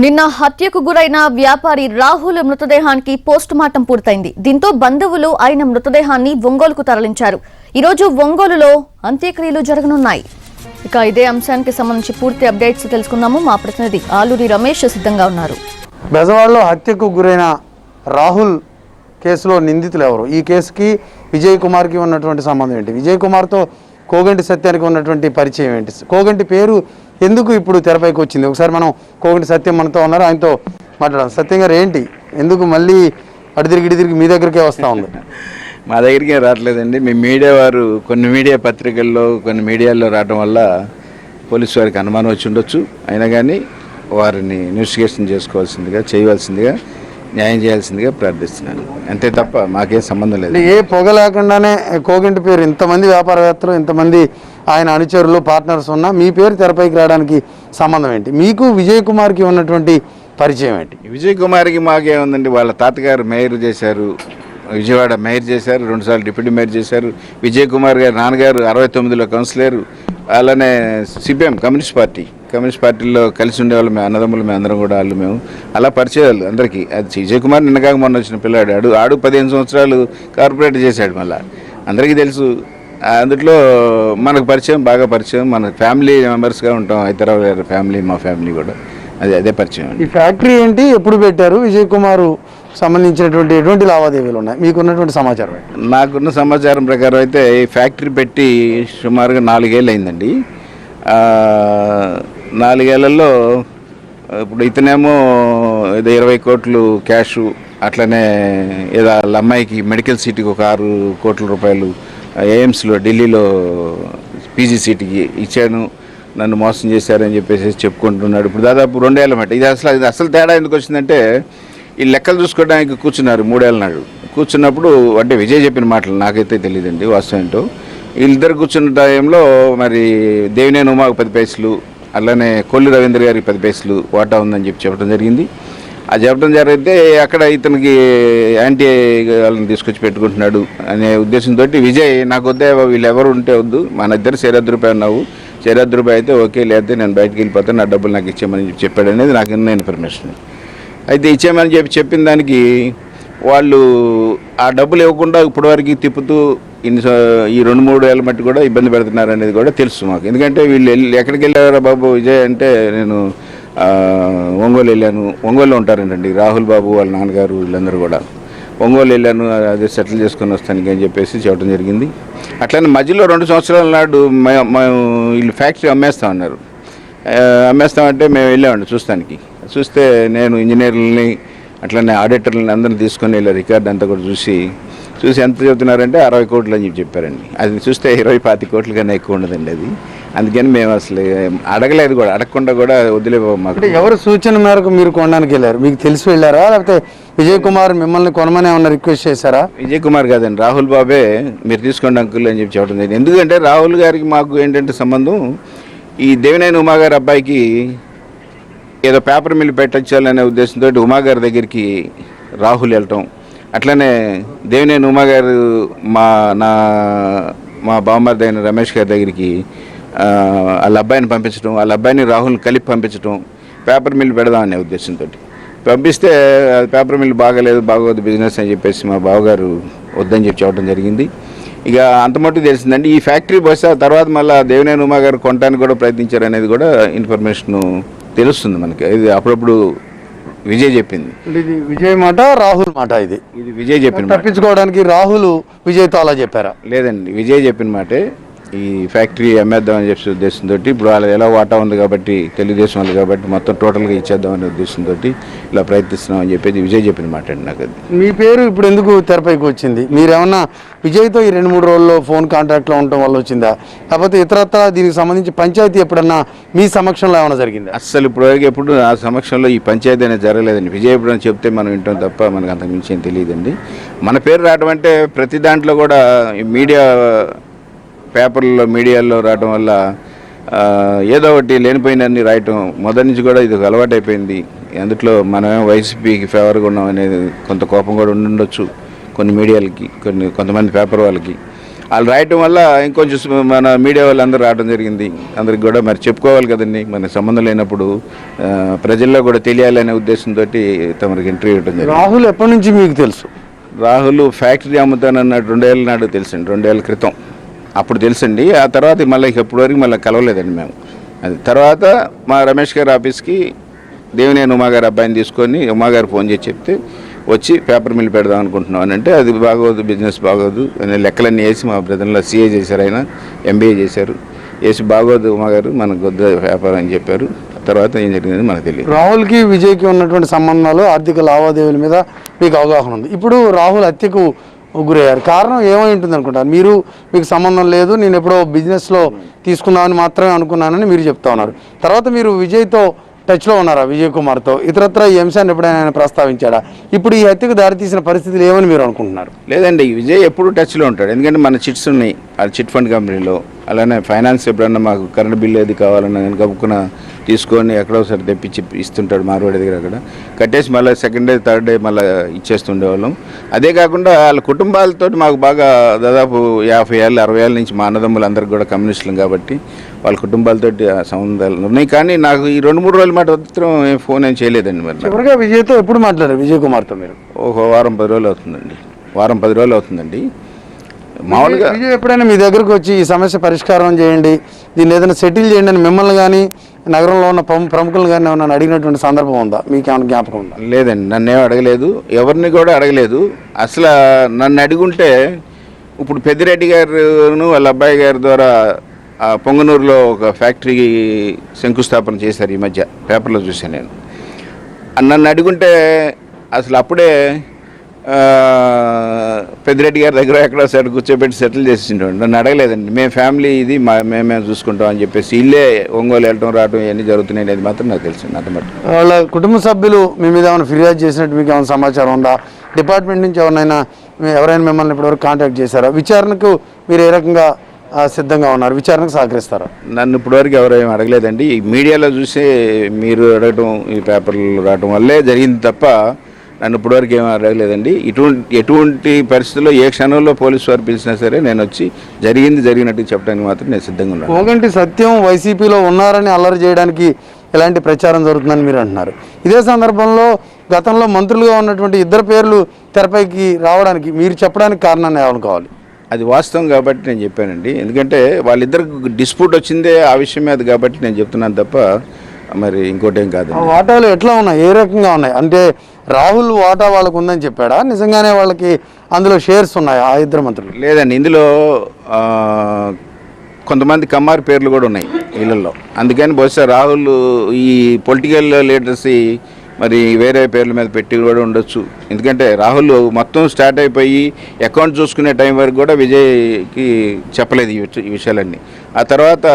నిన్న హత్యకు గురైన వ్యాపారి రాహుల్ మృతదేహానికి పోస్ట్ మార్టం పూర్తయింది. దీంతో బంధువులు ఆయన మృతదేహాన్ని ఒంగోలుకు తరలించారు. ఈ రోజు ఒంగోలులో అంత్యక్రియలు జరగనున్నాయి. ఇక ఇదే అంశానికి సంబంధించి పూర్తి అప్డేట్స్ తెలుసుకుందాము. మా ప్రతినిధి ఆలూరి రమేష్ సిద్ధంగా ఉన్నారు. బెజవాడలో హత్యకు గురైన రాహుల్ కేసులో నిందితులు ఎవరు? ఈ కేసుకి విజయ్ కుమార్కి ఉన్నటువంటి సంబంధం ఏంటి? విజయ్ కుమార్తో కోగంటి సత్యానికి ఉన్నటువంటి పరిచయం ఏంటి? కోగంటి పేరు ఎందుకు ఇప్పుడు తెరపైకి వచ్చింది? ఒకసారి మనం కోగంటి సత్యం మనతో ఉన్నారు, ఆయనతో మాట్లాడాలి. సత్యం గారు, ఏంటి ఎందుకు మళ్ళీ అటు తిరిగి మీ దగ్గరికే వస్తూ ఉంది? మా దగ్గరికి రావట్లేదండి. మీ మీడియా వారు కొన్ని మీడియా పత్రికల్లో కొన్ని మీడియాల్లో రావడం వల్ల పోలీసు వారికి అనుమానం వచ్చి ఉండొచ్చు. అయినా కానీ వారిని ఇన్వెస్టిగేషన్ చేయవలసిందిగా న్యాయం చేయాల్సిందిగా ప్రార్థిస్తున్నాను. అంతే తప్ప మాకేం సంబంధం లేదు. ఏ పొగ లేకుండానే కోగంటి పేరు, ఇంతమంది వ్యాపారవేత్తలు, ఇంతమంది ఆయన అనుచరులు, పార్ట్నర్స్ ఉన్నా మీ పేరు తెరపైకి రావడానికి సంబంధం ఏంటి? మీకు విజయ్ కుమార్కి ఉన్నటువంటి పరిచయం ఏంటి? విజయ్ కుమార్కి మాకేముందండి, వాళ్ళ తాతగారు మేయర్ చేశారు, విజయవాడ మేయర్ చేశారు, 2 సార్లు డిప్యూటీ మేయర్ చేశారు. విజయ్ కుమార్ గారు నాన్నగారు 69లో కౌన్సిలర్, అలానే సిపిఎం కమ్యూనిస్ట్ పార్టీలో కలిసి ఉండేవాళ్ళు. మేము అన్నదమ్ములు, మేము అందరం కూడా మేము అలా పరిచయాలు అందరికీ. అది విజయ్ కుమార్ నిన్నగాక మొన్న వచ్చిన పిల్లాడు, ఆడు 15 సంవత్సరాలు కార్పొరేట్ చేశాడు. మళ్ళీ అందరికీ తెలుసు. అందులో మనకు బాగా పరిచయం, మన ఫ్యామిలీ మెంబర్స్గా ఉంటాం. హైదరాబాద్ గారి ఫ్యామిలీ, మా ఫ్యామిలీ కూడా అదే పరిచయం. ఈ ఫ్యాక్టరీ ఏంటి, ఎప్పుడు పెట్టారు? విజయ్ కుమార్ సంబంధించినటువంటి ఎటువంటి లావాదేవీలు ఉన్నాయి మీకున్నటువంటి సమాచారం? నాకున్న సమాచారం ప్రకారం అయితే ఈ ఫ్యాక్టరీ పెట్టి సుమారుగా 4 ఏళ్ళు అయిందండి. 4 ఏళ్లలో ఇప్పుడు ఇతనేమో ఏదో 20 కోట్లు క్యాషు, అట్లనే ఏదో వాళ్ళ అమ్మాయికి మెడికల్ సీట్కి ఒక 6 కోట్ల రూపాయలు ఎయిమ్స్లో ఢిల్లీలో పీజీ సీట్కి ఇచ్చాను, నన్ను మోసం చేశారని చెప్పేసి చెప్పుకుంటున్నాడు. ఇప్పుడు దాదాపు 2 ఏళ్ళ మాట. ఇది అసలు తేడా ఎందుకు వచ్చిందంటే, ఈ లెక్కలు చూసుకోవడానికి కూర్చున్నారు 3 ఏళ్ళ నాడు. కూర్చున్నప్పుడు అంటే విజయ్ చెప్పిన మాటలు నాకైతే తెలియదండి వాస్తవం ఏంటో. వీళ్ళిద్దరు కూర్చున్న టైంలో మరి దేవినేని ఉమాకు 10 పైసలు, అలానే కొల్లి రవీంద్ర గారికి 10 పైసలు వాటా ఉందని చెప్పడం జరిగింది. ఆ చెప్పడం జరిగితే అక్కడ ఇతనికి యాంటీ వాళ్ళని తీసుకొచ్చి పెట్టుకుంటున్నాడు అనే ఉద్దేశంతో విజయ్, నాకు వద్దే వీళ్ళు ఎవరు ఉంటే వద్దు, మన ఇద్దరు ₹1,000 అన్నావు, ₹1,000 అయితే ఓకే, లేకపోతే నేను బయటకు వెళ్ళిపోతాను, నా డబ్బులు నాకు ఇచ్చేయమని చెప్పాడు అనేది నాకు ఉన్న ఇన్ఫర్మేషన్. అయితే ఇచ్చేయమని చెప్పిన దానికి వాళ్ళు ఆ డబ్బులు ఇవ్వకుండా ఇప్పటివరకు తిప్పుతూ ఈ 2-3 ఏళ్ళ మట్టి కూడా ఇబ్బంది పెడుతున్నారు అనేది కూడా తెలుసు మాకు. ఎందుకంటే వీళ్ళు ఎక్కడికి వెళ్ళారా బాబు విజయ్ అంటే, నేను ఒంగోలు వెళ్ళాను. ఒంగోలులో ఉంటారండి రాహుల్ బాబు వాళ్ళ నాన్నగారు, వీళ్ళందరూ కూడా ఒంగోలు వెళ్ళాను, అదే సెటిల్ చేసుకొని వస్తానికి అని చెప్పేసి చెప్పడం జరిగింది. అట్లనే మధ్యలో 2 సంవత్సరాల నాడు మేము వీళ్ళు ఫ్యాక్టరీ అమ్మేస్తామన్నారు. అమ్మేస్తామంటే మేము వెళ్ళామండి చూస్తే నేను ఇంజనీర్లని అట్లనే ఆడిటర్లని అందరిని తీసుకొని వెళ్ళి రికార్డు అంతా కూడా చూసి ఎంత చెబుతున్నారంటే 60 కోట్లు అని చెప్పారండి. అది చూస్తే 20-25 కోట్ల కన్నా ఎక్కువ ఉండదండి అది. అందుకని మేము అసలు అడగలేదు కూడా, అడగకుండా కూడా వదిలేపోము. మాకు ఎవరు సూచన మేరకు మీరు కొనడానికి వెళ్ళారు? మీకు తెలిసి వెళ్ళారా, లేకపోతే విజయ్ కుమార్ మిమ్మల్ని కొనమని ఏమన్నా రిక్వెస్ట్ చేశారా? విజయ్ కుమార్ కాదండి, రాహుల్ బాబే మీరు తీసుకోండి అంకుల్ అని చెప్పడం జరిగింది. ఎందుకంటే రాహుల్ గారికి మాకు ఏంటంటే సంబంధం, ఈ దేవినేని ఉమా గారి అబ్బాయికి ఏదో పేపర్ మిల్ పెట్టచ్చాలనే ఉద్దేశంతో ఉమా గారి దగ్గరికి రాహుల్ వెళ్ళటం, అట్లనే దేవినేని ఉమా గారు మా బావమరిది అయిన రమేష్ గారి దగ్గరికి వాళ్ళ అబ్బాయిని పంపించడం, వాళ్ళ అబ్బాయిని రాహుల్ని కలిపి పంపించడం, పేపర్ మిల్ పెడదామనే ఉద్దేశంతో పంపిస్తే పేపర్ మిల్ బాగోదు బిజినెస్ అని చెప్పేసి మా బావగారు వద్దని చెప్పడం జరిగింది. ఇక అంత మట్టుకు తెలిసిందండి. ఈ ఫ్యాక్టరీ బహుశా తర్వాత మళ్ళీ దేవినేని ఉమా గారు కొనడానికి కూడా ప్రయత్నించారు అనేది కూడా ఇన్ఫర్మేషన్ తెలుస్తుంది మనకి. ఇది అప్పుడప్పుడు విజయ్ చెప్పింది. ఇది విజయ్ మాట, రాహుల్ మాట? ఇది విజయ్ చెప్పిన, తప్పించుకోవడానికి రాహుల్ విజయ్తో అలా చెప్పారా? లేదండి, విజయ్ చెప్పిన మాటే. ఈ ఫ్యాక్టరీ అమ్మేద్దామని చెప్పే ఉద్దేశంతో, ఇప్పుడు వాళ్ళ ఎలా వాటా ఉంది కాబట్టి తెలుగుదేశం వాళ్ళు కాబట్టి మొత్తం టోటల్గా ఇచ్చేద్దామనే ఉద్దేశంతో ఇలా ప్రయత్నిస్తున్నాం అని చెప్పేసి విజయ్ చెప్పిన మాట అండి. నాకు అది మీ పేరు ఇప్పుడు ఎందుకు తెరపైకి వచ్చింది? మీరేమన్నా విజయ్తో ఈ 2-3 రోజుల్లో ఫోన్ కాంటాక్ట్లో ఉండటం వల్ల వచ్చిందా, లేకపోతే ఇతరత్ర దీనికి సంబంధించి పంచాయతీ ఎప్పుడన్నా మీ సమక్షంలో ఏమైనా జరిగిందా? అసలు ఇప్పటివరకు ఎప్పుడు ఆ సమక్షంలో ఈ పంచాయతీ అనేది జరగలేదండి. విజయ్ ఎప్పుడైనా చెప్తే మనం వింటాం తప్ప మనకు అంతకు మించి ఏం తెలియదండి. మన పేరు రావడం అంటే ప్రతి దాంట్లో కూడా మీడియా పేపర్లలో మీడియాల్లో రావడం వల్ల ఏదో ఒకటి లేనిపోయినన్ని రాయటం మొదటి నుంచి కూడా ఇది అలవాటు అయిపోయింది. అందులో మనమే వైసీపీకి ఫేవర్గా ఉన్నాం అనేది కొంత కోపం కూడా ఉండొచ్చు కొన్ని మీడియాలకి, కొంతమంది పేపర్ వాళ్ళకి. వాళ్ళు రాయటం వల్ల ఇంకొంచెం మన మీడియా వాళ్ళు అందరూ రావడం జరిగింది. అందరికి కూడా మరి చెప్పుకోవాలి కదండి, మన సంబంధం లేనప్పుడు ప్రజల్లో కూడా తెలియాలనే ఉద్దేశంతో తమరికి ఇంటర్వ్యూ ఇవ్వడం జరిగింది. రాహుల్ ఎప్పటి నుంచి మీకు తెలుసు? రాహుల్ ఫ్యాక్టరీ అమ్ముతానన్నాడు 2 ఏళ్ళ నాడు తెలుసండి, 2 ఏళ్ళ క్రితం అప్పుడు తెలుసండి. ఆ తర్వాత మళ్ళీ ఇప్పటి వరకు మళ్ళీ కలవలేదండి మేము. అది తర్వాత మా రమేష్ గారి ఆఫీస్కి దేవినేని ఉమాగారి అబ్బాయిని తీసుకొని ఉమాగారు ఫోన్ చేసి చెప్తే వచ్చి పేపర్ మిల్ పెడదాం అనుకుంటున్నాం అని అంటే, అది బాగోదు, బిజినెస్ బాగోదు అని లెక్కలన్నీ వేసి మా బ్రదర్లో CA చేశారు, ఆయన MBA చేశారు, వేసి బాగోదు ఉమాగారు మనకు వద్ద వ్యాపారం అని చెప్పారు. తర్వాత ఏం జరిగింది మనకు తెలియదు. రాహుల్కి విజయ్కి ఉన్నటువంటి సంబంధాలు, ఆర్థిక లావాదేవీల మీద మీకు అవగాహన ఉంది. ఇప్పుడు రాహుల్ హత్యకు గురయ్యారు, కారణం ఏమై ఉంటుంది అనుకుంటారు మీరు? మీకు సంబంధం లేదు, నేను ఎప్పుడో బిజినెస్లో తీసుకున్నామని మాత్రమే అనుకున్నానని మీరు చెప్తా ఉన్నారు. తర్వాత మీరు విజయ్తో టచ్లో ఉన్నారా, విజయ్ కుమార్తో? ఇతరత్ర ఈ అంశాన్ని ఎప్పుడైనా ఆయన ప్రస్తావించాడా? ఇప్పుడు ఈ హత్యకు దారితీసిన పరిస్థితులు ఏమని మీరు అనుకుంటున్నారు? లేదండి, విజయ్ ఎప్పుడు టచ్లో ఉంటాడు. ఎందుకంటే మన చిట్స్ ఉన్నాయి అది చిట్ ఫండ్ కంపెనీలో. అలానే ఫైనాన్స్ ఎప్పుడన్నా మాకు కరెంట్ బిల్ ఏది కావాలన్నా నేను గబుక్కున తీసుకొని ఎక్కడో ఒకసారి తెప్పించి ఇస్తుంటాడు మార్వాడి దగ్గర. అక్కడ కట్టేసి మళ్ళీ 2nd డే 3rd డే మళ్ళీ ఇచ్చేస్తుండేవాళ్ళం. అదే కాకుండా వాళ్ళ కుటుంబాలతో మాకు బాగా దాదాపు 50 ఏళ్ళు 60 ఏళ్ళ నుంచి మా అన్నదమ్ములు అందరికి కూడా కమ్యూనిస్టులు కాబట్టి వాళ్ళ కుటుంబాలతో సంబంధాలు ఉన్నాయి. కానీ నాకు ఈ 2-3 రోజుల మాత్రం ఫోన్ ఏం చేయలేదండి. మరి చివరిగా విజయ్తో ఎప్పుడు మాట్లాడారు, విజయ్ కుమార్తో మీరు? ఒక వారం 10 రోజులు అవుతుందండి. వారం 10 రోజులు అవుతుందండి. మామూలుగా విజయ్ ఎప్పుడైనా మీ దగ్గరకు వచ్చి ఈ సమస్య పరిష్కారం చేయండి, దీన్ని ఏదైనా సెటిల్ చేయండి అని మిమ్మల్ని కానీ నగరంలో ఉన్న ప్రముఖులను కానీ ఏమన్నా అడిగినటువంటి సందర్భం ఉందా? మీకేమైనా జ్ఞాపకం ఉందా? లేదండి, నన్ను ఏం అడగలేదు, ఎవరిని కూడా అడగలేదు. అసలు నన్ను అడుగుంటే ఇప్పుడు పెద్దిరెడ్డి గారును వాళ్ళ అబ్బాయి గారి ద్వారా పొంగనూరులో ఒక ఫ్యాక్టరీ శంకుస్థాపన చేశారు ఈ మధ్య, పేపర్లో చూశాను నేను. నన్ను అడుగుంటే అసలు అప్పుడే పెద్దిరెడ్డి గారి దగ్గర ఎక్కడో సైడ్ కూర్చోబెట్టి సెటిల్ చేసిండు. నన్ను అడగలేదండి. మేము ఫ్యామిలీ ఇది మేమే చూసుకుంటాం అని చెప్పేసి ఇల్లే ఒంగోలు వెళ్ళటం రావటం ఇవన్నీ జరుగుతున్నాయి అనేది మాత్రం నాకు తెలిసింది. అంత మటు వాళ్ళ కుటుంబ సభ్యులు మీ మీద ఏమైనా ఫిర్యాదు చేసినట్టు మీకు ఏమైనా సమాచారం ఉందా? డిపార్ట్మెంట్ నుంచి ఎవరైనా మిమ్మల్ని ఇప్పటివరకు కాంటాక్ట్ చేశారా? విచారణకు మీరు ఏ రకంగా సిద్ధంగా ఉన్నారు? విచారణకు సహకరిస్తారా? నన్ను ఇప్పటివరకు ఎవరు ఏమి అడగలేదండి. ఈ మీడియాలో చూసి మీరు అడగటం, ఈ పేపర్లు రావటం వల్లే జరిగింది తప్ప నన్ను ఇప్పటివరకు ఏమీ అడగలేదండి. ఎటువంటి పరిస్థితుల్లో ఏ క్షణంలో పోలీసు వారు పిలిచినా సరే నేను వచ్చి జరిగినట్టు చెప్పడానికి మాత్రం నేను సిద్ధంగా ఉన్నాను. కోగంటి సత్యం వైసీపీలో ఉన్నారని అల్లరి చేయడానికి ఎలాంటి ప్రచారం జరుగుతుందని మీరు అంటున్నారు. ఇదే సందర్భంలో గతంలో మంత్రులుగా ఉన్నటువంటి 2 పేర్లు తెరపైకి రావడానికి మీరు చెప్పడానికి కారణాన్ని ఏమనుకోవాలి? అది వాస్తవం కాబట్టి నేను చెప్పానండి. ఎందుకంటే వాళ్ళిద్దరికి డిస్ప్యూట్ వచ్చిందే ఆ విషయం మీద కాబట్టి నేను చెప్తున్నాను తప్ప మరి ఇంకోటి ఏం కాదు. వాటాలు ఎట్లా ఉన్నాయి, ఏ రకంగా ఉన్నాయి? అంటే రాహుల్ వాటా వాళ్ళకు ఉందని చెప్పాడా, నిజంగానే వాళ్ళకి అందులో షేర్స్ ఉన్నాయా ఆ 2 మంత్రులు? లేదండి, ఇందులో కొంతమంది కమ్మారి పేర్లు కూడా ఉన్నాయి ఇళ్ళల్లో. అందుకని బహుశా రాహుల్ ఈ పొలిటికల్ లీడర్స్ మరి వేరే పేర్ల మీద పెట్టి కూడా ఉండొచ్చు. ఎందుకంటే రాహుల్ మొత్తం స్టార్ట్ అయిపోయి అకౌంట్ చూసుకునే టైం వరకు కూడా విజయ్కి చెప్పలేదు ఈ విషయాలన్నీ. ఆ తర్వాత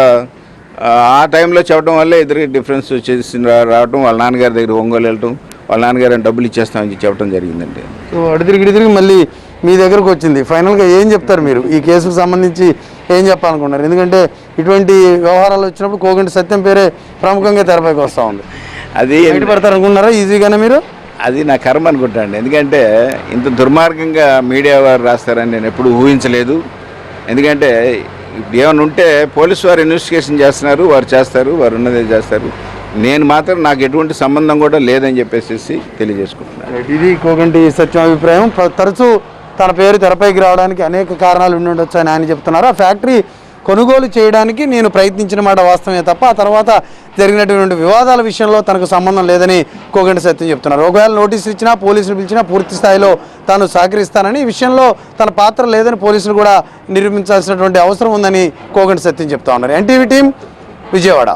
ఆ టైంలో చెప్పడం వల్లే ఇద్దరికి డిఫరెన్స్ వచ్చేసి రావడం, వాళ్ళ నాన్నగారి దగ్గర ఒంగోలు వెళ్ళటం, వాళ్ళ నాన్నగారు డబ్బులు ఇచ్చేస్తామని చెప్పడం జరిగిందండి. సో అడితిరిగి మళ్ళీ మీ దగ్గరకు వచ్చింది. ఫైనల్గా ఏం చెప్తారు మీరు ఈ కేసుకు సంబంధించి, ఏం చెప్పాలనుకున్నారు? ఎందుకంటే ఇటువంటి వ్యవహారాలు వచ్చినప్పుడు కోగంటి సత్యం పేరే ప్రముఖంగా తెరపైకి వస్తూ ఉంది. అది బయటపడతారు అనుకున్నారా ఈజీగానే మీరు? అది నా కర్మ అనుకుంటాను. ఎందుకంటే ఇంత దుర్మార్గంగా మీడియా వారు రాస్తారని నేను ఎప్పుడు ఊహించలేదు. ఎందుకంటే ఏమైనా ఉంటే పోలీసు వారు ఇన్వెస్టిగేషన్ చేస్తున్నారు, వారు చేస్తారు, వారు ఉన్నదే చేస్తారు. నేను మాత్రం నాకు ఎటువంటి సంబంధం కూడా లేదని చెప్పేసి తెలియజేసుకుంటున్నాను. ఇది కోగంటి సత్యం అభిప్రాయం. తరచూ తన పేరు తెరపైకి రావడానికి అనేక కారణాలు ఉండి ఉండొచ్చు అని ఆయన చెప్తున్నారు. ఆ ఫ్యాక్టరీ కొనుగోలు చేయడానికి నేను ప్రయత్నించిన మాట వాస్తవమే తప్ప ఆ తర్వాత జరిగినటువంటి వివాదాల విషయంలో తనకు సంబంధం లేదని కోగంటి సత్యం చెప్తున్నారు. ఒకవేళ నోటీసులు ఇచ్చినా, పోలీసులు పిలిచినా పూర్తి స్థాయిలో తాను సహకరిస్తానని, ఈ విషయంలో తన పాత్ర లేదని పోలీసులు కూడా నిరూపించాల్సినటువంటి అవసరం ఉందని కోగంటి సత్యం చెప్తా ఉన్నారు. NTV team, Vijayawada.